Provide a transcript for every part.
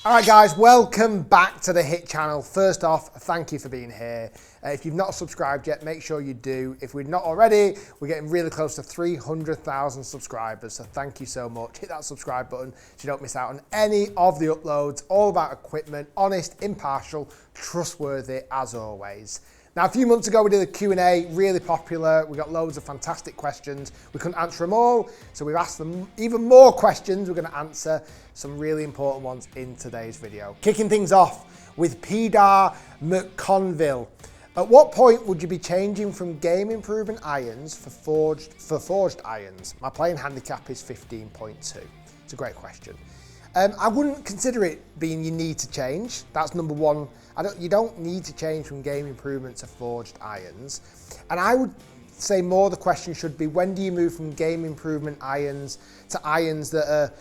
All right, guys, welcome back to the H.I.T channel. First off, thank you for being here. If you've not subscribed yet, make sure you do. If we're not already, we're getting really close to 300,000 subscribers, so thank you so much. Hit that subscribe button so you don't miss out on any of the uploads. All about equipment, honest, impartial, trustworthy as always. Now, a few months ago, we did a Q&A, really popular. We got loads of fantastic questions. We couldn't answer them all, so we've asked them even more questions. We're gonna answer some really important ones in today's video. Kicking things off with Pedar McConville. At what point would you be changing from game improvement irons for forged irons? My playing handicap is 15.2. It's a great question. I wouldn't consider it being you need to change. That's number one. You don't need to change from game improvement to forged irons. And I would say more the question should be, when do you move from game improvement irons to irons that are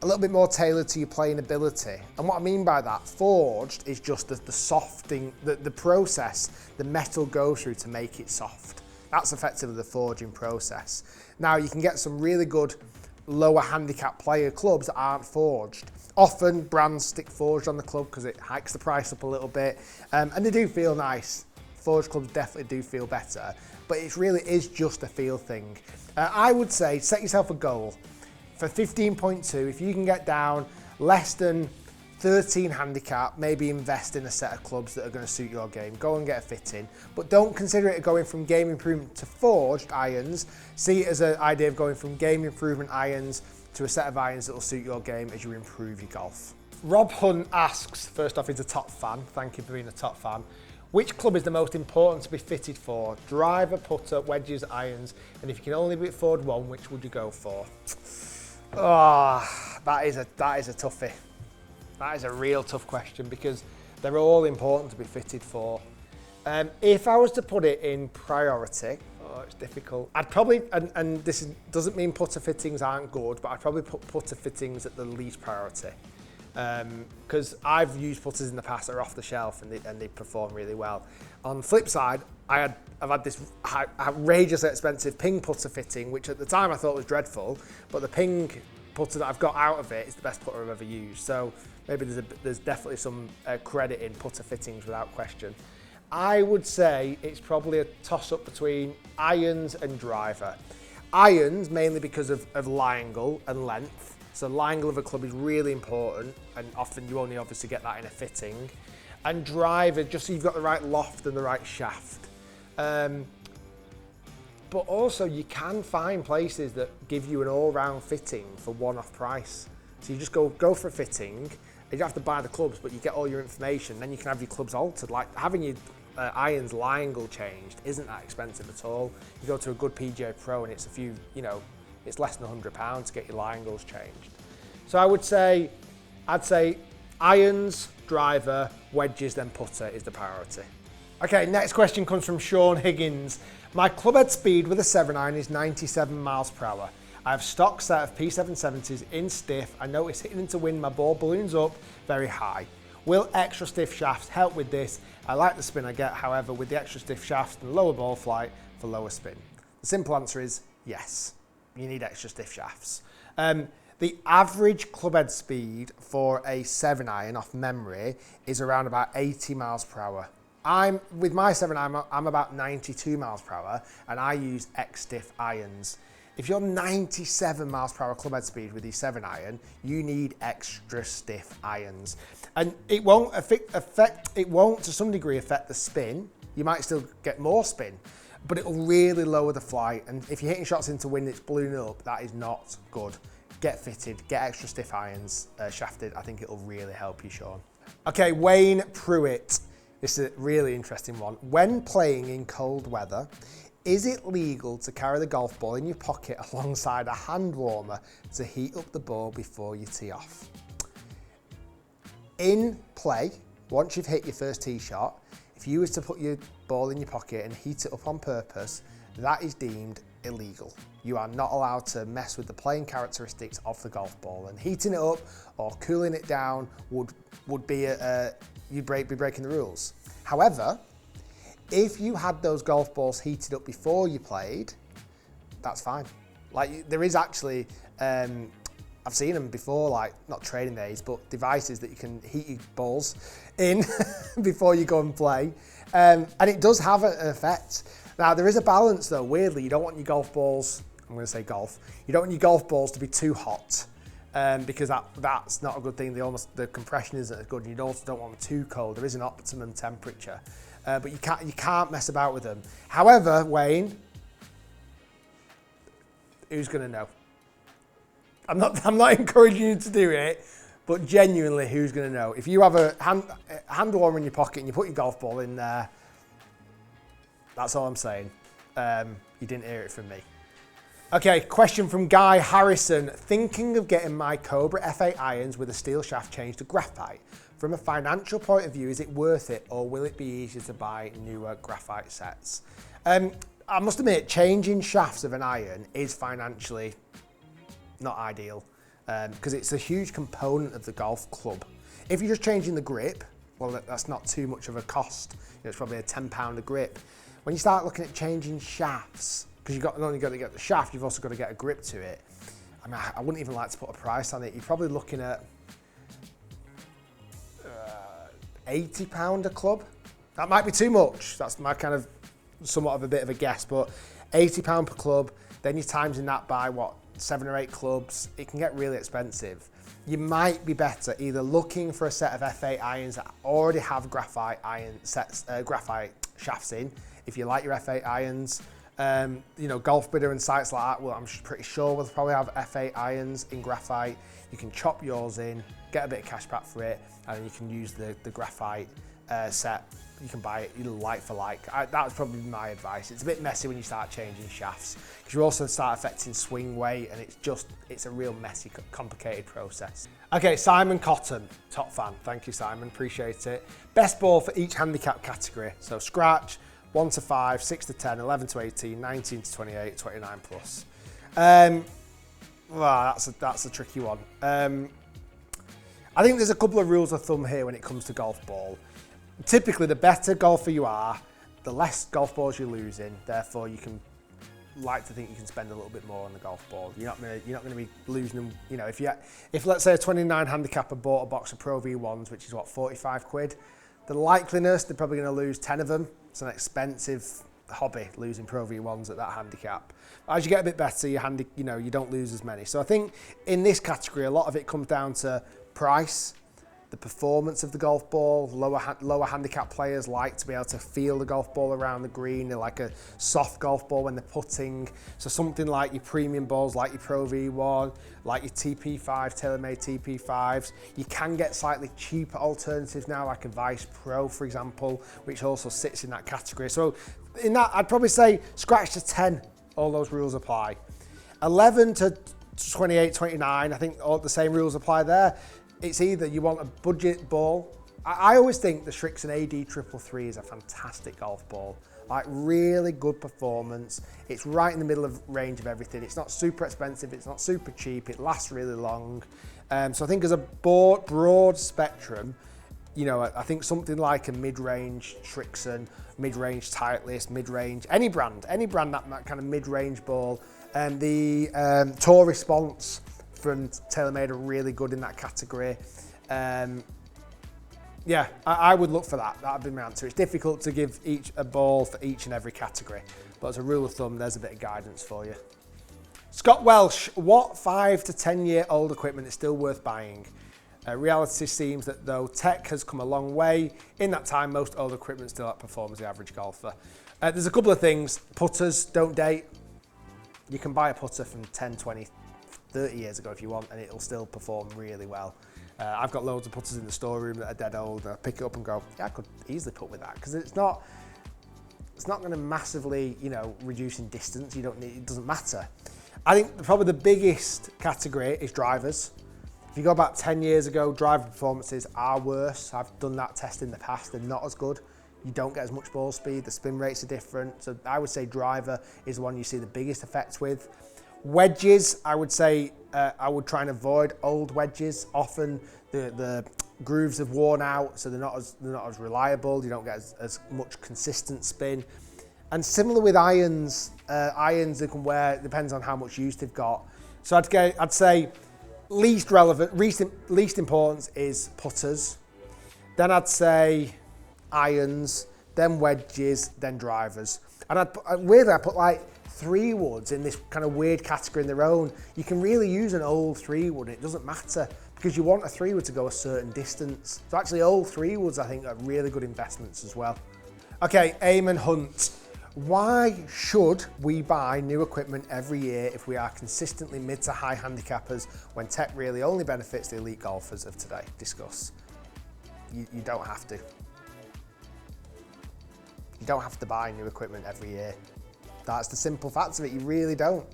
a little bit more tailored to your playing ability? And what I mean by that, forged is just the softening, the process the metal goes through to make it soft. That's effectively the forging process. Now, you can get some really good lower handicap player clubs that aren't forged. Often brands stick forged on the club because it hikes the price up a little bit, and they do feel nice. Forged clubs definitely do feel better, but it really is just a feel thing. I would say set yourself a goal for 15.2. If you can get down less than 13 handicap, maybe invest in a set of clubs that are going to suit your game. Go and get a fitting, but don't consider it going from game improvement to forged irons. See it as an idea of going from game improvement irons to a set of irons that will suit your game as you improve your golf. Rob Hunt asks, first off, he's a top fan. Thank you for being a top fan. Which club is the most important to be fitted for? Driver, putter, wedges, irons, and if you can only be afford one, which would you go for? Oh, that is a toughie. That is a real tough question because they're all important to be fitted for. If I was to put it in priority, it's difficult. I'd probably, and this doesn't mean putter fittings aren't good, but I'd probably put putter fittings at the least priority. Because I've used putters in the past that are off the shelf and they perform really well. On the flip side, I've had this outrageously expensive ping putter fitting, which at the time I thought was dreadful, but the ping putter that I've got out of it is the best putter I've ever used. So maybe there's definitely some credit in putter fittings without question. I would say it's probably a toss-up between irons and driver. Irons mainly because of lie angle and length. So lie angle of a club is really important, and often you only obviously get that in a fitting. And driver, just so you've got the right loft and the right shaft. But also you can find places that give you an all-round fitting for one-off price. So you just go for a fitting. You don't have to buy the clubs, but you get all your information. Then you can have your clubs altered. Like having your irons lie angle changed isn't that expensive at all. You go to a good PGA Pro and it's it's less than £100 to get your lie angles changed. So I'd say irons, driver, wedges, then putter is the priority. Okay, next question comes from Sean Higgins. My club head speed with a 7-iron is 97 miles per hour. I have stock set of P770s in stiff. I notice hitting into wind, my ball balloons up very high. Will extra stiff shafts help with this? I like the spin I get, however, with the extra stiff shafts and lower ball flight for lower spin. The simple answer is yes, you need extra stiff shafts. The average club head speed for a 7-iron off memory is around about 80 miles per hour. With my 7-iron, I'm about 92 miles per hour, and I use X-stiff irons. If you're 97 miles per hour club head speed with your 7-iron, you need extra stiff irons. And it won't to some degree affect the spin. You might still get more spin, but it'll really lower the flight. And if you're hitting shots into wind, it's ballooning up, that is not good. Get fitted, get extra stiff irons shafted. I think it'll really help you, Sean. Okay, Wayne Pruitt. This is a really interesting one. When playing in cold weather, is it legal to carry the golf ball in your pocket alongside a hand warmer to heat up the ball before you tee off? In play, once you've hit your first tee shot, if you was to put your ball in your pocket and heat it up on purpose, that is deemed illegal. You are not allowed to mess with the playing characteristics of the golf ball, and heating it up or cooling it down would be you'd be breaking the rules. However, if you had those golf balls heated up before you played, that's fine. Like there is actually I've seen them before, like not training days, but devices that you can heat your balls in before you go and play. And it does have an effect. Now, there is a balance though, weirdly. You don't want your golf balls, I'm going to say golf, you don't want your golf balls to be too hot because that's not a good thing. The compression isn't as good. And you also don't want them too cold. There is an optimum temperature, but you can't mess about with them. However, Wayne, who's going to know? I'm not encouraging you to do it, but genuinely, who's going to know? If you have a hand warmer in your pocket and you put your golf ball in there, that's all I'm saying. You didn't hear it from me. Okay, question from Guy Harrison. Thinking of getting my Cobra F8 irons with a steel shaft changed to graphite. From a financial point of view, is it worth it, or will it be easier to buy newer graphite sets? I must admit, changing shafts of an iron is financially not ideal because it's a huge component of the golf club. If you're just changing the grip, well, that's not too much of a cost. It's probably a £10 a grip. When you start looking at changing shafts, because you've not only got to get the shaft, you've also got to get a grip to it. I mean, I wouldn't even like to put a price on it. You're probably looking at £80 a club. That might be too much. That's my kind of somewhat of a bit of a guess, but £80 per club. Then you're timesing that by what, 7 or 8 clubs. It can get really expensive. You might be better either looking for a set of F8 irons that already have graphite iron sets, graphite shafts in. If you like your F8 irons, you know, Golf Bidder and sites like that, well, I'm pretty sure we'll probably have F8 irons in graphite. You can chop yours in, get a bit of cash back for it, and you can use the graphite set. You can buy it either like for like. That would probably be my advice. It's a bit messy when you start changing shafts because you also start affecting swing weight, and it's a real messy, complicated process. Okay, Simon Cotton, top fan. Thank you, Simon, appreciate it. Best ball for each handicap category. So scratch, 1 to 5, 6 to 10, 11 to 18, 19 to 28, 29 plus. Well, that's a tricky one. I think there's a couple of rules of thumb here when it comes to golf ball. Typically, the better golfer you are, the less golf balls you're losing. Therefore, you can like to think you can spend a little bit more on the golf ball. You're not going to be losing them. You know, if let's say a 29 handicapper bought a box of Pro V1s, which is what, 45 quid, the likeliness they're probably going to lose 10 of them. It's an expensive hobby, losing Pro V1s at that handicap. As you get a bit better, you don't lose as many. So I think in this category, a lot of it comes down to price, the performance of the golf ball. Lower handicap players like to be able to feel the golf ball around the green. They like a soft golf ball when they're putting. So something like your premium balls, like your Pro V1, like your TP5, TaylorMade TP5s. You can get slightly cheaper alternatives now, like a Vice Pro, for example, which also sits in that category. So in that, I'd probably say scratch to 10, all those rules apply. 11 to 28, 29, I think all the same rules apply there. It's either you want a budget ball. I always think the Srixon AD 333 is a fantastic golf ball. Like really good performance. It's right in the middle of range of everything. It's not super expensive. It's not super cheap. It lasts really long. So I think as a broad spectrum, you know, I think something like a mid-range Srixon, mid-range Titleist, mid-range, any brand that kind of mid-range ball. And the Tour Response from TaylorMade are really good in that category. Yeah, I would look for that. That would be my answer. It's difficult to give a ball for each and every category, but as a rule of thumb, there's a bit of guidance for you. Scott Welsh, what 5 to 10 year old equipment is still worth buying? Reality seems that though tech has come a long way, in that time most old equipment still outperforms the average golfer. There's a couple of things. Putters don't date. You can buy a putter from 10, 20, 30 years ago if you want, and it'll still perform really well. I've got loads of putters in the storeroom that are dead old, and I pick it up and go, yeah, I could easily putt with that, because it's not going to massively, you know, reduce in distance. It doesn't matter. I think probably the biggest category is drivers. If you go back 10 years ago, driver performances are worse. I've done that test in the past. They're not as good. You don't get as much ball speed. The spin rates are different. So I would say driver is the one you see the biggest effects with. Wedges, I would say I would try and avoid old wedges. Often the grooves have worn out, so they're not as reliable. You don't get as much consistent spin. And similar with irons, irons they can wear, depends on how much use they've got. So I'd say Least relevant, least importance is putters. Then I'd say irons, then wedges, then drivers. And weirdly, I put like 3-woods in this kind of weird category in their own. You can really use an old 3-wood, it doesn't matter, because you want a 3-wood to go a certain distance. So actually old 3-woods, I think, are really good investments as well. Okay, Eamon Hunt. Why should we buy new equipment every year if we are consistently mid to high handicappers when tech really only benefits the elite golfers of today? Discuss. You don't have to. You don't have to buy new equipment every year. That's the simple fact of it, you really don't.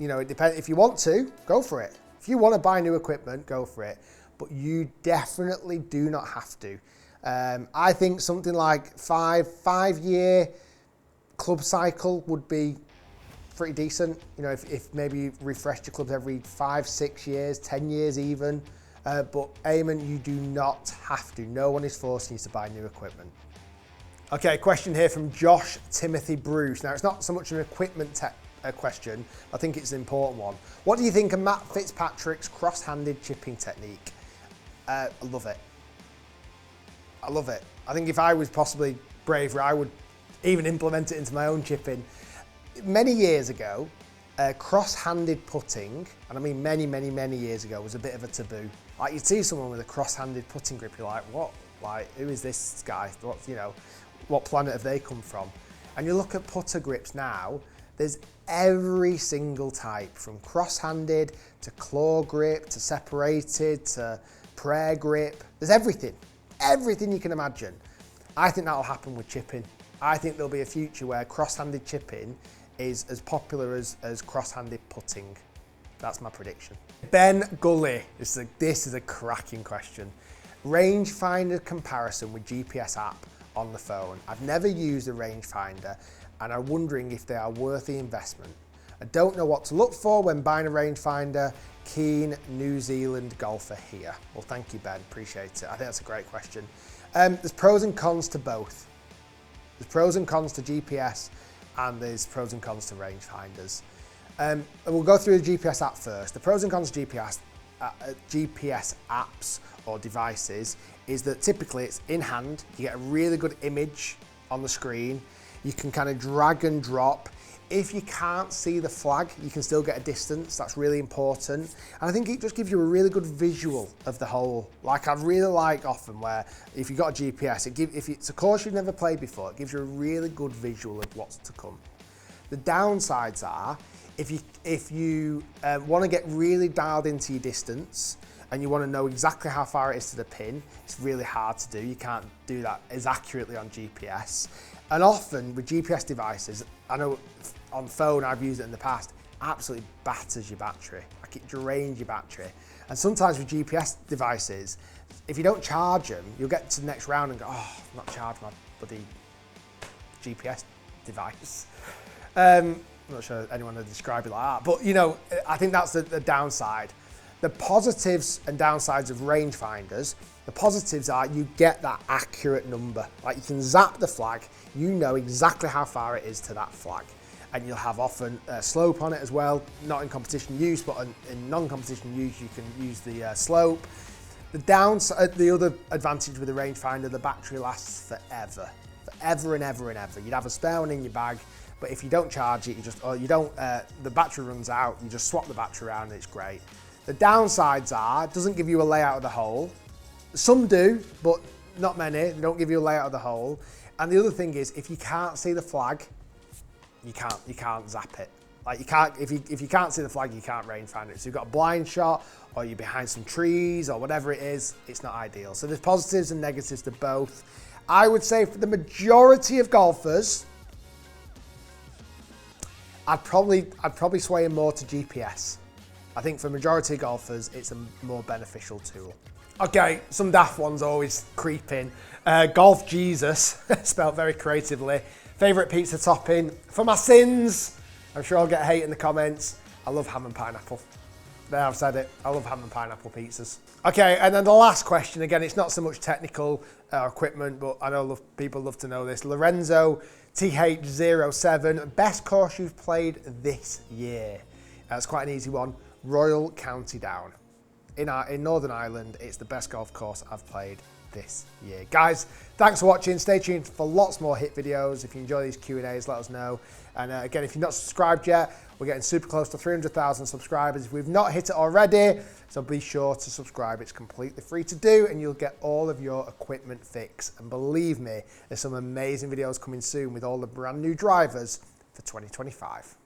You know, it depends. If you want to, go for it. If you want to buy new equipment, go for it. But you definitely do not have to. I think something like five-year club cycle would be pretty decent. You know, if maybe you refreshed your clubs every 5, 6 years, 10 years even. But Eamon, you do not have to. No one is forcing you to buy new equipment. Okay, question here from Josh Timothy Bruce. Now, it's not so much an equipment question. I think it's an important one. What do you think of Matt Fitzpatrick's cross-handed chipping technique? I love it. I love it. I think if I was possibly braver, I would even implement it into my own chipping. Many years ago, cross-handed putting, and I mean many years ago, was a bit of a taboo. Like, you'd see someone with a cross-handed putting grip, you're like, what? Like, who is this guy? What, you know, what planet have they come from? And you look at putter grips now, there's every single type, from cross-handed to claw grip to separated to prayer grip. There's everything you can imagine. I think that'll happen with chipping. I think there'll be a future where cross-handed chipping is as popular as cross-handed putting. That's my prediction. Ben Gully, this is a cracking question. Rangefinder comparison with GPS app on the phone. I've never used a rangefinder and I'm wondering if they are worth the investment. I don't know what to look for when buying a rangefinder. Keen New Zealand golfer here. Well, thank you, Ben, appreciate it. I think that's a great question. There's pros and cons to both. There's pros and cons to GPS and there's pros and cons to rangefinders. And we'll go through the GPS app first. The pros and cons to GPS apps or devices is that typically it's in hand, you get a really good image on the screen, you can kind of drag and drop. If you can't see the flag, you can still get a distance, that's really important. And I think it just gives you a really good visual of the hole. Like, I really like often where if you've got a GPS, if it's a course you've never played before, it gives you a really good visual of what's to come. The downsides are, if you want to get really dialed into your distance and you want to know exactly how far it is to the pin, it's really hard to do. You can't do that as accurately on GPS. And often with GPS devices, I know on phone I've used it in the past, absolutely batters your battery. Like, it drains your battery. And sometimes with GPS devices, if you don't charge them, you'll get to the next round and go, oh, I've not charged my bloody GPS device. I'm not sure anyone would describe it like that, but you know, I think that's the downside. The positives and downsides of rangefinders, the positives are you get that accurate number. Like, you can zap the flag, you know exactly how far it is to that flag. And you'll have often a slope on it as well, not in competition use, but in non-competition use, you can use the slope. The downside, the other advantage with the rangefinder, the battery lasts forever and ever and ever. You'd have a spare one in your bag, but if you don't charge it, the battery runs out, you just swap the battery around and it's great. The downsides are, it doesn't give you a layout of the hole. Some do, but not many. They don't give you a layout of the hole. And the other thing is, if you can't see the flag, you can't zap it. Like, if you can't see the flag, you can't rangefinder it. So you've got a blind shot, or you're behind some trees, or whatever it is, it's not ideal. So there's positives and negatives to both. I would say for the majority of golfers, I'd probably sway more to GPS. I think for majority of golfers, it's a more beneficial tool. Okay, some daft ones always creep in. Golf Jesus, spelled very creatively. Favourite pizza topping? For my sins, I'm sure I'll get hate in the comments. I love ham and pineapple. There, I've said it. I love ham and pineapple pizzas. Okay, and then the last question, again, it's not so much technical equipment, but I know people love to know this. Lorenzo TH07, best course you've played this year? That's quite an easy one. Royal County Down. In Northern Ireland, it's the best golf course I've played this year. Guys, thanks for watching. Stay tuned for lots more hit videos. If you enjoy these Q&As, let us know. And again, if you're not subscribed yet, we're getting super close to 300,000 subscribers. If we've not hit it already, so be sure to subscribe. It's completely free to do, and you'll get all of your equipment fix. And believe me, there's some amazing videos coming soon with all the brand new drivers for 2025.